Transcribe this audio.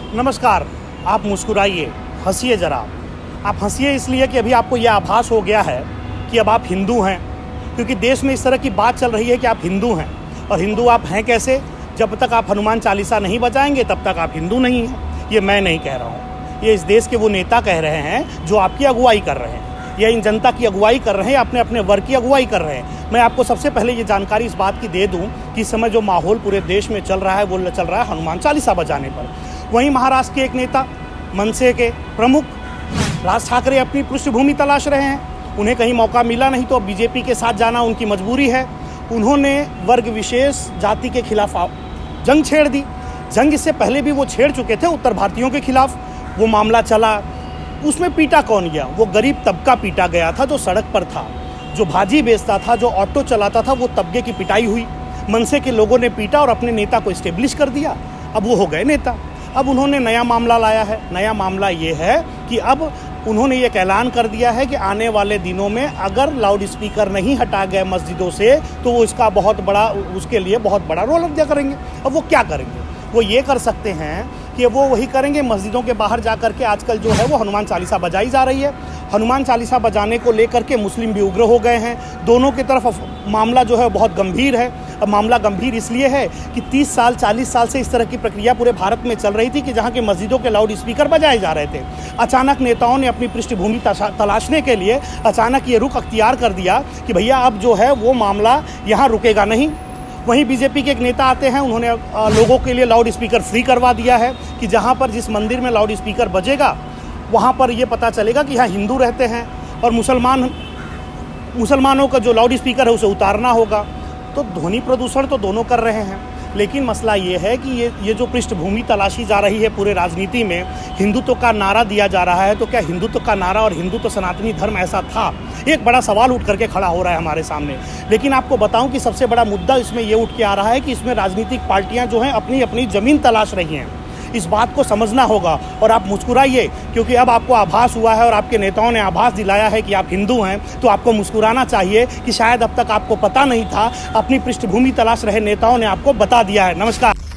नमस्कार। आप मुस्कुराइए, हंसिए ज़रा। आप हंसिए इसलिए कि अभी आपको यह आभास हो गया है कि अब आप हिंदू हैं, क्योंकि देश में इस तरह की बात चल रही है कि आप हिंदू हैं। और हिंदू आप हैं कैसे? जब तक आप हनुमान चालीसा नहीं बजाएंगे तब तक आप हिंदू नहीं हैं। ये मैं नहीं कह रहा हूँ, ये इस देश के वो नेता कह रहे हैं जो आपकी अगुवाई कर रहे हैं, या इन जनता की अगुवाई कर रहे हैं, अपने अपने वर्ग की अगुवाई कर रहे हैं। मैं आपको सबसे पहले ये जानकारी इस बात की दे दूं कि इस समय जो माहौल पूरे देश में चल रहा है वो चल रहा है हनुमान चालीसा बजाने पर। वहीं महाराष्ट्र के एक नेता, मनसे के प्रमुख राज ठाकरे अपनी पृष्ठभूमि तलाश रहे हैं। उन्हें कहीं मौका मिला नहीं तो बीजेपी के साथ जाना उनकी मजबूरी है। उन्होंने वर्ग विशेष जाति के खिलाफ जंग छेड़ दी। जंग इससे पहले भी वो छेड़ चुके थे उत्तर भारतीयों के खिलाफ। वो मामला चला, उसमें पीटा कौन गया? वो गरीब तबका पीटा गया था जो सड़क पर था, जो भाजी बेचता था, जो ऑटो चलाता था। वो तबके की पिटाई हुई, मनसे के लोगों ने पीटा और अपने नेता को इस्टेब्लिश कर दिया। अब वो हो गए नेता। अब उन्होंने नया मामला लाया है। नया मामला ये है कि अब उन्होंने ये ऐलान कर दिया है कि आने वाले दिनों में अगर लाउड स्पीकर नहीं हटा गए मस्जिदों से तो वो इसका उसके लिए बहुत बड़ा रोल अदा करेंगे। अब वो क्या करेंगे? वो ये कर सकते हैं कि वो वही करेंगे, मस्जिदों के बाहर जा कर के आजकल जो है वो हनुमान चालीसा बजाई जा रही है। हनुमान चालीसा बजाने को लेकर के मुस्लिम भी उग्र हो गए हैं। दोनों की तरफ मामला जो है बहुत गंभीर है। अब मामला गंभीर इसलिए है कि 30 साल 40 साल से इस तरह की प्रक्रिया पूरे भारत में चल रही थी कि जहां के मस्जिदों के लाउड स्पीकर बजाए जा रहे थे। अचानक नेताओं ने अपनी पृष्ठभूमि तलाशने के लिए अचानक ये रुख अख्तियार कर दिया कि भैया अब जो है वो मामला यहाँ रुकेगा नहीं। वहीं बीजेपी के एक नेता आते हैं, उन्होंने लोगों के लिए लाउड स्पीकर फ्री करवा दिया है कि जहाँ पर जिस मंदिर में लाउड स्पीकर बजेगा वहाँ पर ये पता चलेगा कि यहाँ हिंदू रहते हैं और मुसलमानों का जो लाउड स्पीकर है उसे उतारना होगा। तो ध्वनि प्रदूषण तो दोनों कर रहे हैं, लेकिन मसला ये है कि ये जो पृष्ठभूमि तलाशी जा रही है पूरे राजनीति में, हिंदुत्व का नारा दिया जा रहा है। तो क्या हिंदुत्व का नारा और हिंदुत्व सनातनी धर्म ऐसा था? एक बड़ा सवाल उठ करके खड़ा हो रहा है हमारे सामने। लेकिन आपको बताऊं कि सबसे बड़ा मुद्दा इसमें ये उठ के आ रहा है कि इसमें राजनीतिक पार्टियां जो हैं अपनी अपनी ज़मीन तलाश रही हैं। इस बात को समझना होगा। और आप मुस्कुराइए, क्योंकि अब आपको आभास हुआ है और आपके नेताओं ने आभास दिलाया है कि आप हिंदू हैं। तो आपको मुस्कुराना चाहिए कि शायद अब तक आपको पता नहीं था, अपनी पृष्ठभूमि तलाश रहे नेताओं ने आपको बता दिया है। नमस्कार।